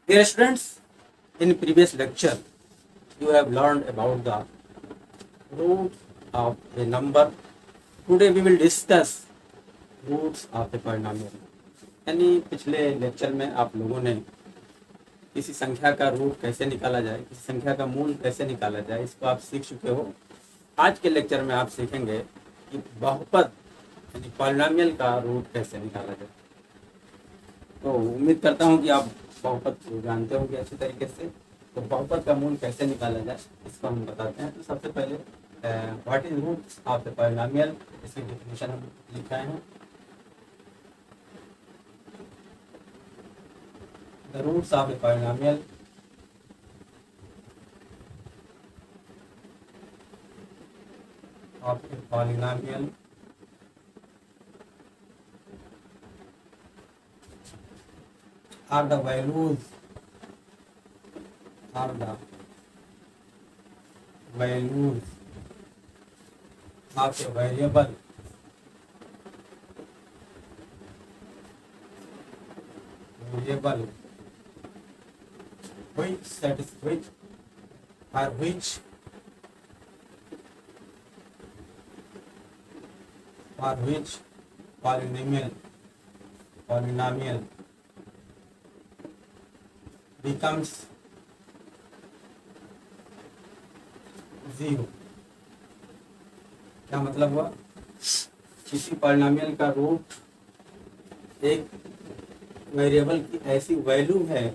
Dear students, in previous lecture, you have learned about the roots of a number. Today we will discuss roots of a polynomial. यानी पिछले lecture में आप लोगों ने किसी संख्या का रूट कैसे निकाला जाए, किसी संख्या का मूल कैसे निकाला जाए, इसको आप सीख चुके हो। आज के लेक्चर में आप सीखेंगे कि बहुपद यानी पॉलिनोमियल का रूट कैसे निकाला जाए। तो उम्मीद करता हूँ कि आप बहुपद को जानते होंगे अच्छी तरीके से। तो बहुपद का मूल कैसे निकाला जाए इसको हम बताते हैं। तो सबसे पहले what is roots of the polynomial, इसकी डेफिनेशन हम लिखाए हैं। The roots of the polynomial are the values of a variable which satisfy or which polynomial becomes zero. क्या मतलब हुआ? किसी पॉलिनोमियल का रूट एक वेरिएबल की ऐसी वैल्यू है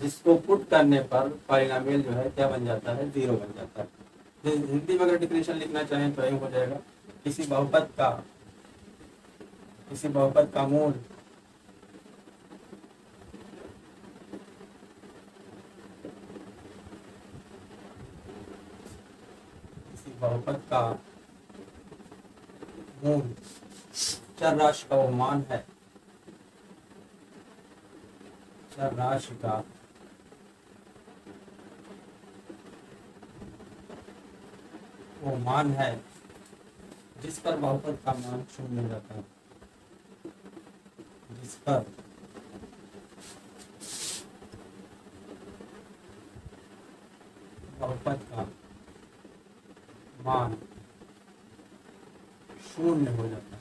जिसको पुट करने पर पॉलिनोमियल जो है क्या बन जाता है? जीरो बन जाता है। हिंदी में अगर डिफिनेशन लिखना चाहें तो यूँ हो जाएगा, किसी बहुपद का मूल चर राशि का वो मान है, चर राशि का वो मान है जिस पर बहुपद का मान शून्य हो जाता है, जिस पर बहुपद का मान शून्य हो जाता है।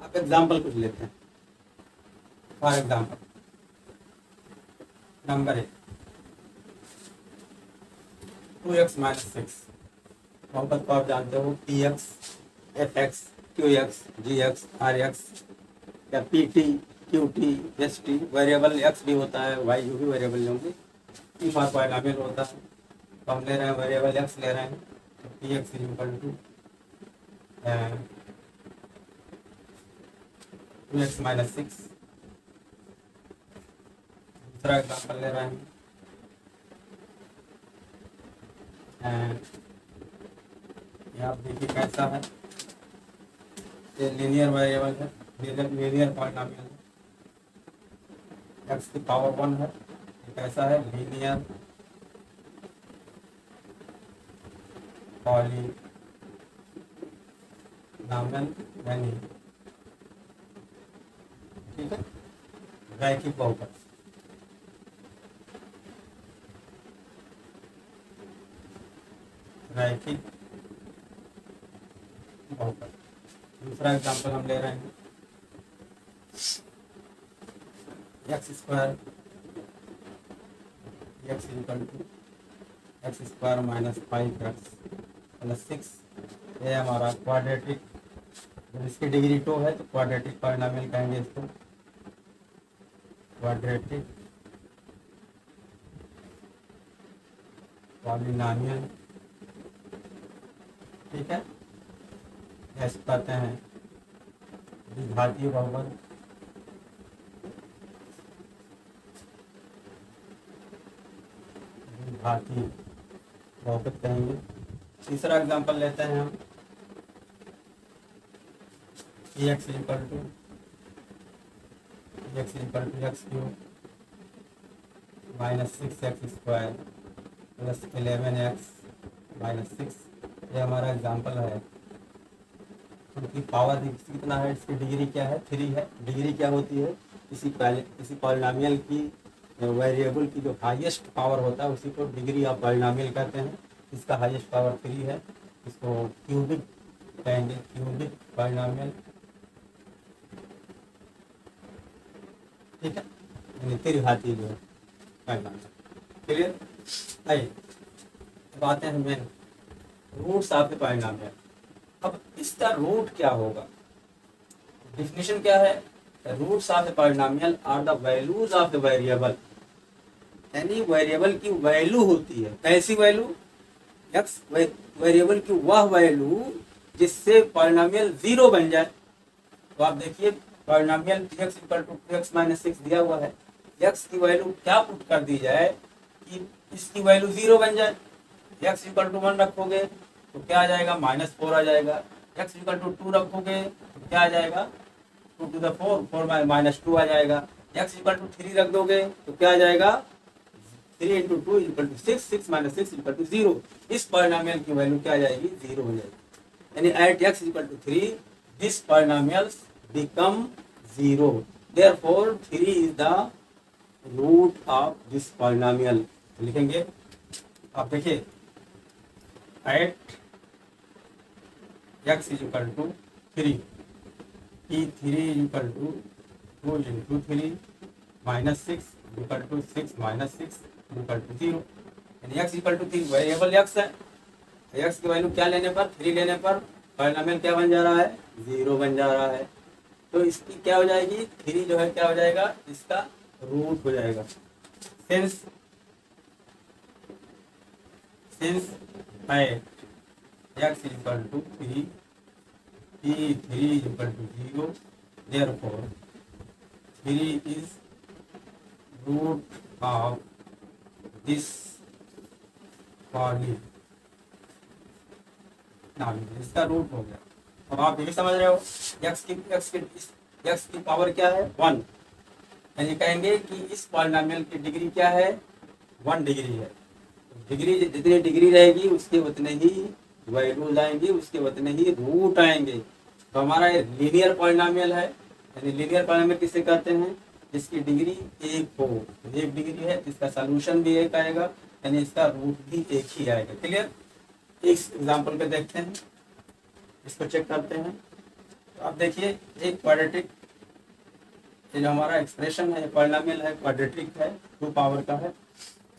आप एग्जाम्पल कुछ लेते हैं। फॉर एग्जाम्पल नंबर 1 2x - 6, बहुपद को आप जानते हो px, fx, qx, gx, rx या pt, qt, st। Variable x भी होता है, y भी वेरिएबल होंगे। p फॉर पॉलिनोमियल होता है, तो हम ले रहे हैं वेरिएबल x ले रहे हैं, तो px इक्वल टू 2x - 6। दूसरा एग्जाम्पल ले रहे हैं, ये आप देखिए कैसा है। ये लीनियर वेरिएबल है, लीनियर पॉलिनोमियल है, x की पावर 1 है। ये कैसा है? लीनियर पॉलिनोमियल यानी ठीक है रैखिक बहुपद। रैखिक बहुपद। दूसरा एग्जांपल हम ले रहे हैं, x square x equal to x square minus 5x plus 6। ये हमारा क्वाड्रेटिक, जब इसकी डिग्री 2 है तो क्वाड्रेटिक पॉलिनोमियल कहेंगे इसको, क्वाड्रेटिक पॉलिनोमियल। ठीक है, ऐसे कहते हैं विघातीय बहुपद। विघातीय बहुपद कहेंगे। तीसरा एग्जांपल लेते हैं हम, x equal to x cube minus 6x square plus 11x minus 6। ये हमारा एग्जांपल है उनकी पावर कितना है, इसकी डिग्री क्या है, 3 है। डिग्री क्या होती है, किसी पॉलिनोमियल की वेरिएबल की जो हाईएस्ट पावर होता है उसी को डिग्री ऑफ पॉलिनोमियल कहते हैं। इसका हाईएस्ट पावर 3 है, इसको क्यूबिक कहेंगे, क्यूबिक पॉलिनोमियल, ठीक है, यानी त्रिघाती जो है पॉलिनोमियल। क्लियर? आइए अब आते हैं main roots of the polynomial. अब इसका रूट क्या होगा, डिफिनेशन क्या है, roots of the polynomial are the values of the variable, यानी वेरिएबल की वैल्यू होती है। कैसी वैल्यू, एक्स वेरिएबल की वह वैल्यू जिससे पॉलिनोमियल 0 बन जाए। तो आप देखिए polynomial x equal to 2x minus 6 दिया हुआ है, x की वैल्यू क्या पुट कर दी जाए कि इसकी वैल्यू 0 बन जाए। x इक्वल टू 1 रखोगे तो क्या आ जाएगा, -4 आ जाएगा। x इक्वल टू 2 रखोगे तो क्या आ जाएगा, 2 टू द 4, 4 माइनस 2 आ जाएगा। x इक्वल टू 3 रख दोगे तो क्या आ जाएगा, 3 into 2 equal to 6, 6 minus 6 equal to 0। इस पॉलिनोमियल की वैल्यू क्या आ जाएगी, 0 हो जाएगी। यानी at x equal to 3 this polynomials become 0, therefore 3 is the root of this polynomial। लिखेंगे, आप देखिए eight x is equal to 3, T3 is equal to 2 into 3 minus 6 equal to 6 minus 6 equal to 0। यानी x equal to 3 variable x है, x की value क्या लेने पर, 3 लेने पर पॉलिनोमियल क्या बन जा रहा है, 0 बन जा रहा है। तो इसकी क्या हो जाएगी, 3 जो है क्या हो जाएगा, इसका रूट हो जाएगा। Since x equal to 3, T3 equal to 0, therefore 3 is root of this polynomial, इसका रूट हो गया। अब आप ये भी समझ रहे हो, x की पावर क्या है, 1, यानी कहेंगे कि इस पॉलिनोमियल की डिग्री क्या है, 1 डिग्री है। डिग्री जितनी डिग्री रहेगी उसके उतने ही वैल्यूज आएंगी, उसके उतने ही रूट आएंगे। तो हमारा लीनियर पॉलिनोमियल है, यानी लीनियर पॉलिनोमियल किसे कहते हैं, जिसकी डिग्री 1 हो, 1 डिग्री है, इसका सॉल्यूशन भी 1 आएगा, यानी इसका रूट भी 1 ही आएगा। क्लियर? इस एग्जाम्पल पे देखते हैं, इसको चेक करते हैं। तो आप देखिए एक क्वाड्रेटिक, ये जो हमारा एक्सप्रेशन है, पॉलिनोमियल है, क्वाड्रेटिक है, 2 पावर का है।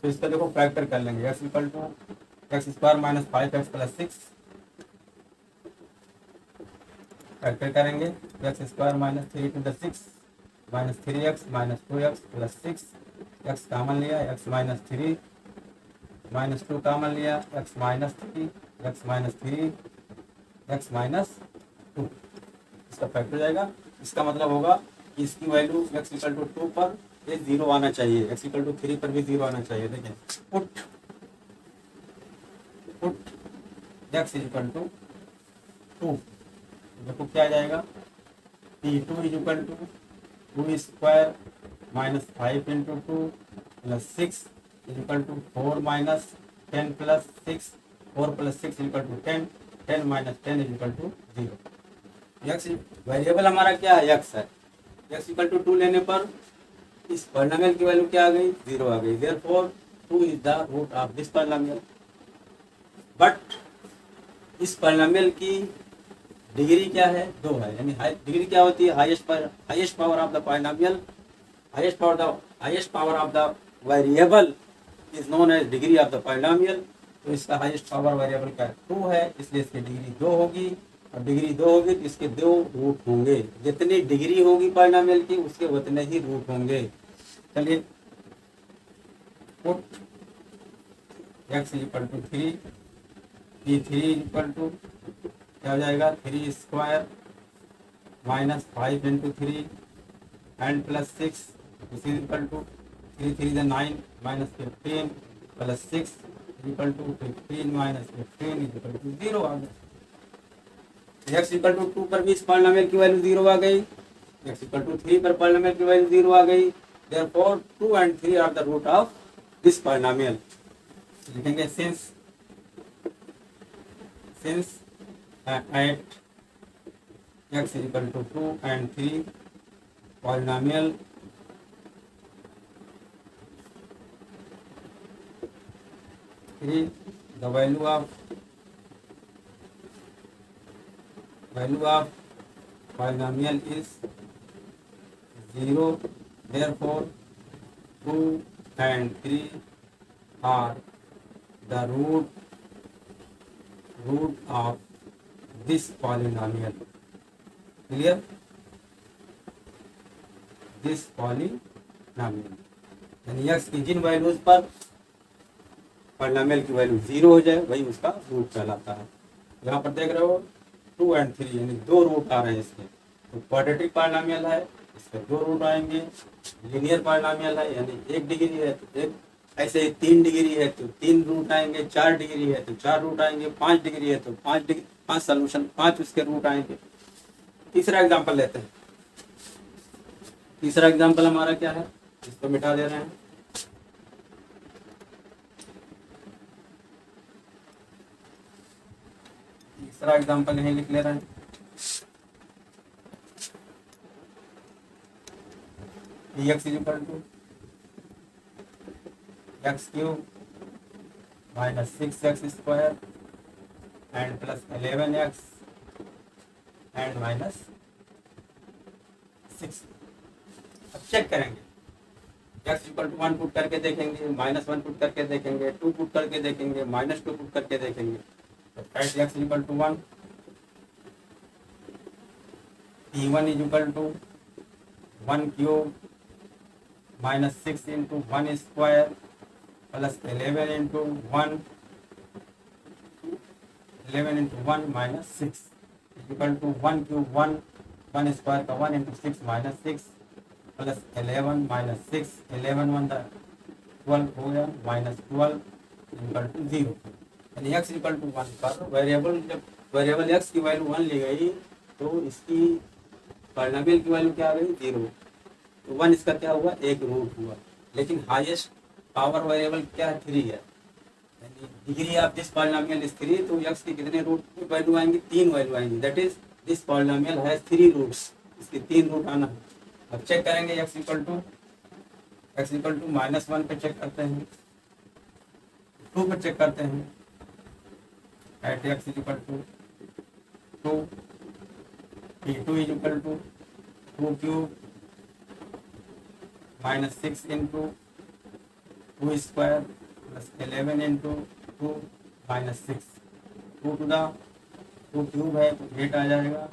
तो इसका देखो फैक्टर कर लेंगे, x equal to x square minus 5x plus 6, factor करेंगे, x square minus 3 to the 6 minus 3x minus 2x plus 6, x common लिया, x माइनस 3 माइनस 2 कामन लिया, x minus 3, x minus 3, x minus 2, इसका factor हो जाएगा। इसका मतलब होगा कि इसकी वैल्यू x इक्वल टू 2 पर ये 0 आना चाहिए, x इक्वल टू 3 पर भी 0 आना चाहिए। देखिए पुट x इक्वल टू 2, देखो क्या आ जाएगा, T2 is equal to 2 square minus 5 into 2 plus 6 is equal to 4 minus 10 plus 6, 4 plus 6 is equal to 10, 10 minus 10 is equal to 0। x variable हमारा क्या है, x है, x इक्वल टू 2 लेने पर इस पॉलिनोमियल की वैल्यू क्या आ गई, 0 आ गई। Therefore 2 is the root of this polynomial. But इस पॉलिनोमियल की डिग्री क्या है, 2 है, यानी डिग्री क्या होती है, highest power of the polynomial, highest power of the variable is known as degree of the polynomial. तो इसका हाईएस्ट पावर वेरिएबल का 2 है, इसलिए इसकी डिग्री 2 होगी, और डिग्री 2 होगी तो इसके 2 रूट होंगे। जितनी डिग्री होगी पॉलिनोमियल की उसके उतने ही रूट होंगे। चलिए put x equal to 3, T3 equal to क्या हो जाएगा, 3 square minus 5 into 3 and plus 6 equal to 3 3 9 minus 15 plus 6 equal to 15 minus 15 equal to 0 आ गया। x इक्वल टू 2 पर भी इस पॉलिनोमियल की वैल्यू 0 आ गई, x इक्वल टू 3 पर पॉलिनोमियल की वैल्यू 0 आ गई। Therefore 2 and 3 are the root of this polynomial. लिखेंगे since at x is equal to 2 and 3 polynomial the value of polynomial is 0, therefore 2 and 3 are the root of this polynomial. Clear? This polynomial यानी x की जिन values पर polynomial की value 0 हो जाए वही उसका root कहलाता है। यहाँ पर देख रहे हो 2 and 3 यानी 2 रूट आ रहे हैं इसके, तो क्वाड्रेटिक पॉलिनोमियल है इसके 2 रूट आएंगे। लीनियर पॉलिनोमियल है यानी 1 डिग्री है तो एक, ऐसे ही 3 डिग्री है तो 3 रूट आएंगे, 4 डिग्री है तो 4 रूट आएंगे, 5 डिग्री है तो 5 सोल्यूशन 5 उसके रूट आएंगे। तीसरा एग्जांपल लेते हैं। तीसरा एग्जांपल हमारा क्या है, इसको मिटा दे रहे हैं। तीसरा एग्जांपल यहीं लिख ले रहे हैं। dx is equal to x cube minus 6x square and plus 11x and minus 6। अब चेक करेंगे, x इक्वल टू 1 पुट करके देखेंगे, -1 पुट करके देखेंगे, 2 पुट करके देखेंगे, -2 पुट करके देखेंगे। तो right x equal to 1, t1 is equal to 1 cube minus 6 into 1 square plus 11 into 1 minus 6 is equal to 1 cube 1 square का 1 into 6 minus 6 plus 11 minus 6 11 1 12 हो गया minus 12 equal to 0। यानी x equal to 1 पर variable, जब variable x की value 1 ली गई तो इसकी पॉलिनोमियल की वैल्यू क्या आ गई 0। तो 1 इसका क्या हुआ, एक रूट हुआ। लेकिन हाईएस्ट पावर वेरिएबल क्या है 3 है, यानी degree of this polynomial is 3, तो x की कितने रूट वैल्यू आएंगी, 3 वैल्यू आएंगी। That is this polynomial has 3 roots, इसके 3 रूट आना है। अब चेक करेंगे x इक्वल टू -1 पे चेक करते हैं, 2 पे चेक करते हैं। At x equal to 2, t2 is equal to 2 cube minus 6 into 2 square plus 11 into 2 minus 6, 2 to the 2 cube है तो 8 आ जाएगा,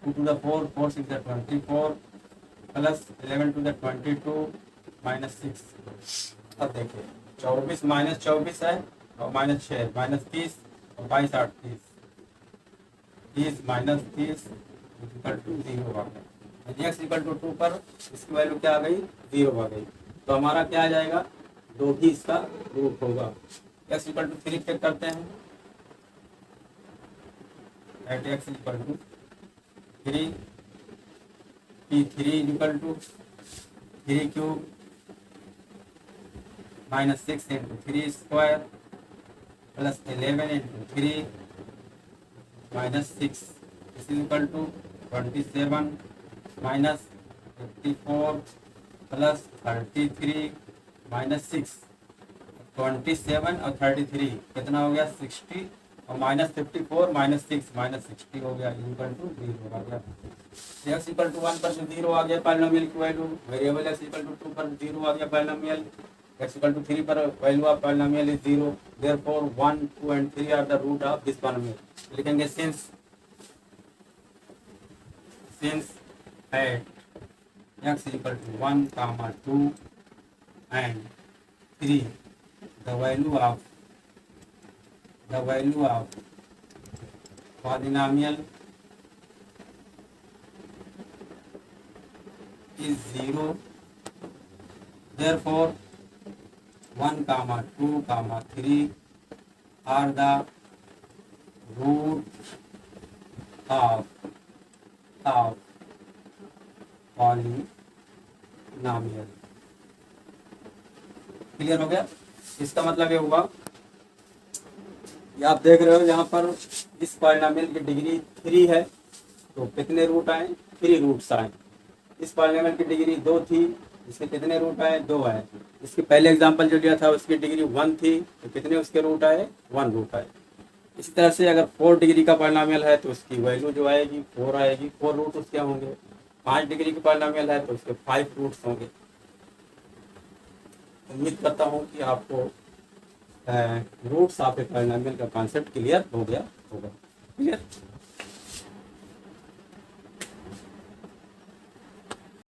2 to the 4 4 6 24 plus 11 to the 22 minus 6। अब देखिए 24 minus 24 है और minus 6 minus 30 और 22 8 30 minus 30 इक्वल टू 0 आ गया। x इक्वल टू 2 पर इसकी वैल्यू क्या आ गई 0 आ गई, तो हमारा क्या आ जाएगा 2 भी इसका रूट होगा। x इक्वल टू 3 चेक करते हैं। At x equal to 3, t3 equal to 3 cube minus 6 into 3 square plus 11 into 3 minus 6 is equal to 27 minus 54 plus 33 minus 6। 27 और 33 कितना हो गया 60 और minus 54 minus 6 minus 60 हो गया, इक्वल टू 0 आ गया। x इक्वल टू 1 पर 0 आ गया पॉलिनोमियल की value, variable x equal to 2 पर 0 आ गया पॉलिनोमियल, x इक्वल टू 3 पर value of polynomial is 0, therefore 1 2 and 3 are the root of this polynomial. लिखेंगे since at x equal to 1, 2 and 3 the value of polynomial is 0, therefore 1, 2, 3 are the root of polynomial. Clear हो गया? इसका मतलब ये हुआ, ये आप देख रहे हो यहाँ पर इस पॉलिनोमियल की डिग्री 3 है तो कितने रूट आए, 3 रूट्स आए। इस पॉलिनोमियल की डिग्री 2 थी, इसके कितने रूट आए, 2 आए। इसके पहले एग्जांपल जो लिया था उसकी डिग्री 1 थी, तो कितने उसके रूट आए, 1 रूट आए। इसी तरह से अगर 4 डिग्री का पॉलिनोमियल है तो उसकी वैल्यू जो आएगी 4 आएगी, 4 रूट उसके होंगे। 5 डिग्री का पॉलिनोमियल है तो उसके 5 रूट्स होंगे। उम्मीद करता हूँ कि आपको रूट्स ऑफ ए पॉलिनोमियल का कॉन्सेप्ट क्लियर हो गया होगा। क्लियर।